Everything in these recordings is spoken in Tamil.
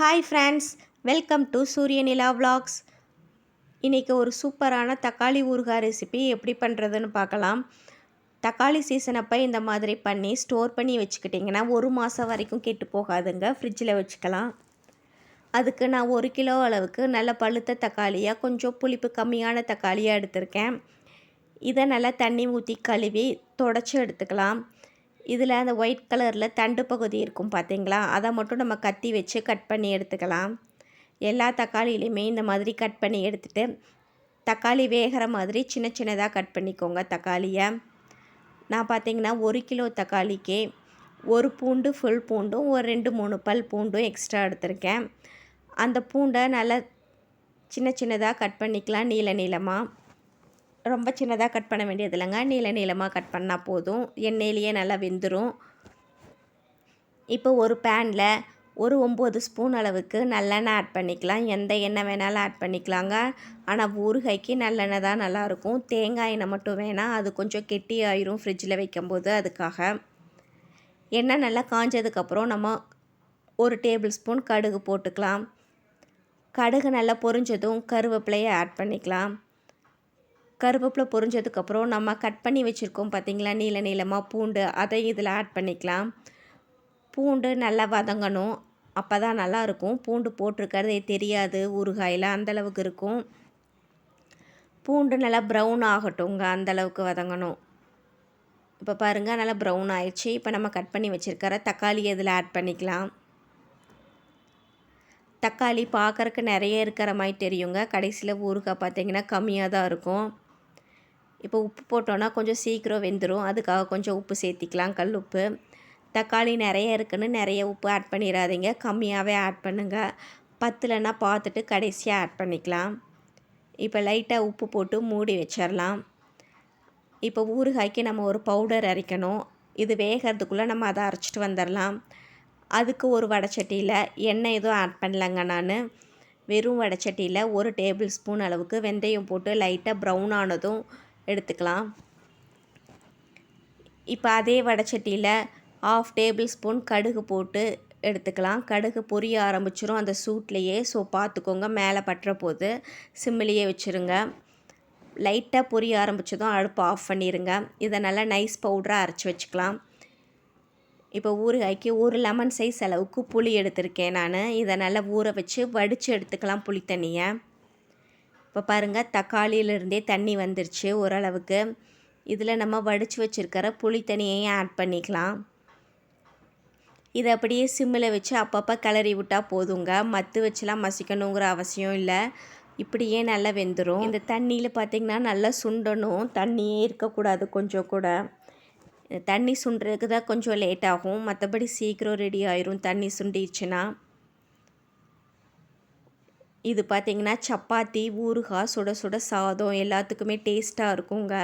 Hi friends, welcome to Sooriyanila vlogs. இன்றைக்கி ஒரு சூப்பரான தக்காளி ஊறுகாய் ரெசிபி எப்படி பண்ணுறதுன்னு பார்க்கலாம். தக்காளி சீசன் அப்போ இந்த மாதிரி பண்ணி ஸ்டோர் பண்ணி வச்சுக்கிட்டிங்கன்னா 1 மாதம் வரைக்கும் கெட்டு போகாதுங்க, ஃப்ரிட்ஜில் வச்சுக்கலாம். அதுக்கு நான் 1 கிலோ அளவுக்கு நல்ல பழுத்த தக்காளியாக கொஞ்சம் புளிப்பு கம்மியான தக்காளியாக எடுத்திருக்கேன். இதை நல்லா தண்ணி ஊற்றி கழுவி தொடச்சி எடுத்துக்கலாம். இதில் அந்த ஒயிட் கலரில் தண்டு பகுதி இருக்கும் பார்த்தீங்களா, அதை மட்டும் நம்ம கத்தி வச்சு கட் பண்ணி எடுத்துக்கலாம். எல்லா தக்காளியிலையுமே இந்த மாதிரி கட் பண்ணி எடுத்துகிட்டு தக்காளி வேகிற மாதிரி சின்ன சின்னதாக கட் பண்ணிக்கோங்க தக்காளியை. நான் பார்த்திங்கன்னா 1 கிலோ தக்காளிக்கு ஒரு பூண்டு ஃபுல் பூண்டும் ஒரு 2-3 பல் பூண்டும் எக்ஸ்ட்ரா எடுத்திருக்கேன். அந்த பூண்டை நல்லா சின்ன சின்னதாக கட் பண்ணிக்கலாம், நீளமாக. ரொம்ப சின்னதாக கட் பண்ண வேண்டியது இல்லைங்க, நீளமாக கட் பண்ணால் போதும், எண்ணெயிலேயே நல்லா வெந்துடும். இப்போ ஒரு பேனில் ஒரு 9 ஸ்பூன் அளவுக்கு நல்லெண்ணெய் ஆட் பண்ணிக்கலாம். எந்த எண்ணெய் வேணாலும் ஆட் பண்ணிக்கலாங்க, ஆனால் ஊறுகாய்க்கு நல்லெண்ணெய் தான் நல்லாயிருக்கும். தேங்காய் எண்ணெய் மட்டும் வேணாம், அது கொஞ்சம் கெட்டி ஆயிரும் ஃப்ரிட்ஜில் வைக்கும்போது. அதுக்காக எண்ணெய் நல்லா காஞ்சதுக்கப்புறம் நம்ம 1 டேபிள் ஸ்பூன் கடுகு போட்டுக்கலாம். கடுகு நல்லா பொரிஞ்சதும் கருவேப்பிலையை ஆட் பண்ணிக்கலாம். கருவேப்பிலை பொரிஞ்சதுக்கப்புறம் நம்ம கட் பண்ணி வச்சுருக்கோம் பார்த்திங்களா நீளமாக பூண்டு, அதை இதில் ஆட் பண்ணிக்கலாம். பூண்டு நல்லா வதங்கணும், அப்போ தான் நல்லாயிருக்கும். பூண்டு போட்டிருக்கிறதே தெரியாது ஊறுகாயில், அந்தளவுக்கு இருக்கும். பூண்டு நல்லா ப்ரௌன் ஆகட்டுங்க, அந்தளவுக்கு வதங்கணும். இப்போ பாருங்கள், நல்லா ப்ரௌன் ஆயிடுச்சு. இப்போ நம்ம கட் பண்ணி வச்சுருக்கிற தக்காளி இதில் ஆட் பண்ணிக்கலாம். தக்காளி பார்க்குறக்கு நிறைய இருக்கிற மாதிரி தெரியுங்க, கடைசியில் ஊறுகாய் பார்த்திங்கன்னா கம்மியாக தான் இருக்கும். இப்போ உப்பு போட்டோன்னா கொஞ்சம் சீக்கிரம் வெந்துடும், அதுக்காக கொஞ்சம் உப்பு சேர்த்திக்கலாம், கல் உப்பு. தக்காளி நிறைய இருக்குன்னு நிறைய உப்பு ஆட் பண்ணிடாதீங்க, கம்மியாகவே ஆட் பண்ணுங்கள். பத்தலைன்னா பார்த்துட்டு கடைசியாக ஆட் பண்ணிக்கலாம். இப்போ லைட்டாக உப்பு போட்டு மூடி வச்சிடலாம். இப்போ ஊறுகாய்க்கு நம்ம ஒரு பவுடர் அரைக்கணும். இது வேகிறதுக்குள்ளே நம்ம அதை அரைச்சிட்டு வந்துடலாம். அதுக்கு ஒரு வடைச்சட்டியில் எண்ணெய் எதுவும் ஆட் பண்ணலைங்க, நான் வெறும் வடைச்சட்டியில் 1 டேபிள் ஸ்பூன் அளவுக்கு வெந்தயம் போட்டு லைட்டாக ப்ரௌன் ஆனதும் எடுத்துக்கலாம். இப்போ அதே வடைச்சட்டியில் 1/2 டேபிள் ஸ்பூன் கடுகு போட்டு எடுத்துக்கலாம். கடுகு பொரிய ஆரம்பிச்சிரும் அந்த சூட்லேயே, ஸோ பார்த்துக்கோங்க, மேலே பட்டுற போது சிம்மிலேயே வச்சுருங்க. லைட்டாக பொரிய ஆரம்பித்ததும் அடுப்பு ஆஃப் பண்ணிடுங்க. இதை நல்லா நைஸ் பவுடராக அரைச்சி வச்சுக்கலாம். இப்போ ஊறுகாய்க்கு ஒரு லெமன் சைஸ் அளவுக்கு புளி எடுத்திருக்கேன் நான். இதை நல்லா ஊற வச்சு வடித்து எடுத்துக்கலாம் புளி தண்ணியை. இப்போ பாருங்கள், தக்காளியிலேருந்தே தண்ணி வந்துருச்சு ஓரளவுக்கு. இதில் நம்ம வடித்து வச்சுருக்கிற புளி தண்ணியையும் ஆட் பண்ணிக்கலாம். இதை அப்படியே சிம்மில் வச்சு அப்பப்போ கிளறி விட்டால் போதுங்க, மத்து வச்சுலாம் மசிக்கணுங்கிற அவசியம் இல்லை, இப்படியே நல்லா வெந்துடும். இந்த தண்ணியில் பார்த்திங்கன்னா நல்லா சுண்டணும், தண்ணியே இருக்கக்கூடாது கொஞ்சம் கூட. தண்ணி சுண்டுறதுக்கு தான் கொஞ்சம் லேட் ஆகும், மற்றபடி சீக்கிரம் ரெடி ஆயிரும் தண்ணி சுண்டிடுச்சுன்னா. இது பார்த்திங்கன்னா சப்பாத்தி, ஊறுகாய், சுட சுட சாதம் எல்லாத்துக்குமே டேஸ்ட்டாக இருக்குங்க.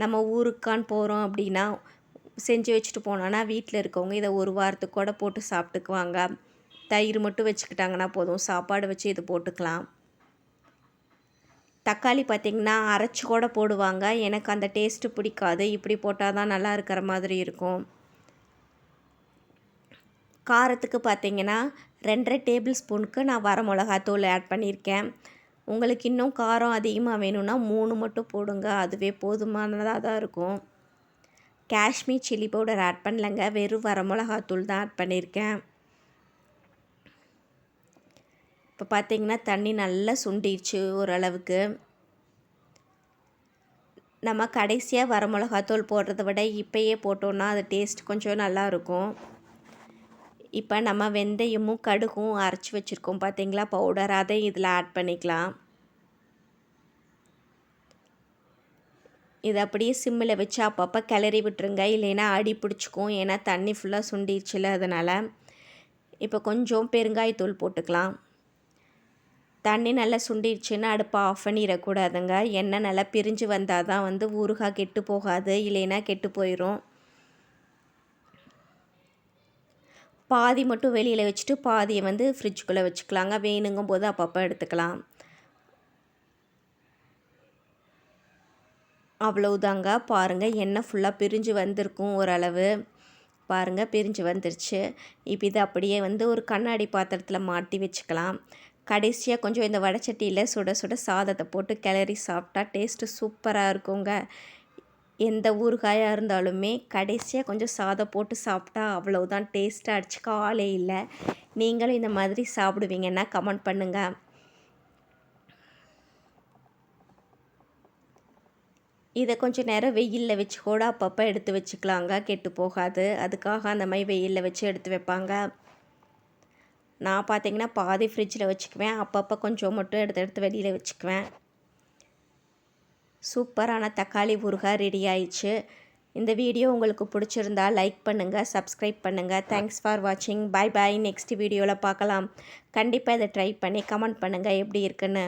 நம்ம ஊருக்கான்னு போகிறோம் அப்படின்னா செஞ்சு வச்சுட்டு போனோன்னா வீட்டில் இருக்கவங்க இதை 1 வாரத்துக்கு கூட போட்டு சாப்பிட்டுக்குவாங்க. தயிர் மட்டும் வச்சுக்கிட்டாங்கன்னா போதும், சாப்பாடு வச்சு இது போட்டுக்கலாம். தக்காளி பார்த்திங்கன்னா அரைச்சி கூட போடுவாங்க, எனக்கு அந்த டேஸ்ட்டு பிடிக்காது, இப்படி போட்டால் தான் நல்லா இருக்கிற மாதிரி இருக்கும். காரத்துக்கு பார்த்திங்கன்னா 2.5 டேபிள் ஸ்பூனுக்கு நான் வரமிளகாத்தூள் ஆட் பண்ணியிருக்கேன். உங்களுக்கு இன்னும் காரம் அதிகமாக வேணும்னா 3 மட்டும் போடுங்க, அதுவே போதுமானதாக தான் இருக்கும். காஷ்மீர் சில்லி பவுடர் ஆட் பண்ணலைங்க, வெறும் வரமிளகாத்தூள் தான் ஆட் பண்ணியிருக்கேன். இப்போ பார்த்திங்கன்னா தண்ணி நல்லா சுண்டிடுச்சு ஓரளவுக்கு. நம்ம கடைசியாக வரமிளகாத்தூள் போடுறத விட இப்போயே போட்டோன்னா அது டேஸ்ட் கொஞ்சம் நல்லாயிருக்கும். இப்போ நம்ம வெந்தயமும் கடுகும் அரைச்சி வச்சுருக்கோம் பார்த்திங்களா பவுடர், அதை இதில் ஆட் பண்ணிக்கலாம். இதை அப்படியே சிம்மில் வச்சு அப்பப்போ கிளறி விட்டுருங்க, இல்லைன்னா அடி பிடிச்சிக்கும், ஏன்னா தண்ணி ஃபுல்லாக சுண்டிடுச்சுல அதனால். இப்போ கொஞ்சம் பெருங்காயத்தூள் போட்டுக்கலாம். தண்ணி நல்லா சுண்டிடுச்சுன்னா அடுப்பை ஆஃப் பண்ணிடக்கூடாதுங்க, எண்ணெய் நல்லா பிரிஞ்சு வந்தால் தான் ஊறுகாய் கெட்டு போகாது, இல்லைன்னா கெட்டு போயிடும். பாதி மட்டும் வெளியில் வச்சுட்டு பாதியை ஃப்ரிட்ஜுக்குள்ளே வச்சுக்கலாங்க, வேணுங்கும் போது அப்பப்போ எடுத்துக்கலாம். அவ்வளவுதாங்க, பாருங்கள் எண்ணெய் ஃபுல்லாக பிரிஞ்சு வந்திருக்கும் ஓரளவு. பாருங்கள் பிரிஞ்சு வந்துருச்சு. இப்போ இதை அப்படியே வந்து ஒரு கண்ணாடி பாத்திரத்தில் மாற்றி வச்சுக்கலாம். கடைசியாக கொஞ்சம் இந்த வடைச்சட்டியில் சுட சுட சாதத்தை போட்டு கிளறி சாப்பிட்டா டேஸ்ட்டு சூப்பராக இருக்குங்க. எந்த ஊறுகாயாக இருந்தாலுமே கடைசியாக கொஞ்சம் சாதம் போட்டு சாப்பிட்டா அவ்வளவுதான், டேஸ்ட்டாக அடிச்சுக்க ஆளே இல்லை. நீங்களும் இந்த மாதிரி சாப்பிடுவீங்கன்னா கமெண்ட் பண்ணுங்கள். இதை கொஞ்சம் நேரம் வெயிலில் வச்சு கூட அப்பப்போ எடுத்து வச்சுக்கலாங்க, கெட்டு போகாது. அதுக்காக அந்த மாதிரி வெயிலில் வச்சு எடுத்து வைப்பாங்க. நான் பார்த்தீங்கன்னா பாதி ஃப்ரிட்ஜில் வச்சுக்குவேன், அப்பப்போ கொஞ்சம் மட்டும் எடுத்து எடுத்து வெளியில் வச்சுக்குவேன். சூப்பரான தக்காளி ஊறுகாய் ரெடி ஆயிடுச்சு. இந்த வீடியோ உங்களுக்கு பிடிச்சிருந்தா லைக் பண்ணுங்கள், சப்ஸ்கிரைப் பண்ணுங்கள். தேங்க்ஸ் ஃபார் வாட்சிங். Bye bye. நெக்ஸ்ட் வீடியோவில் பார்க்கலாம். கண்டிப்பாக இதை ட்ரை பண்ணி கமெண்ட் பண்ணுங்கள் எப்படி இருக்குன்னு.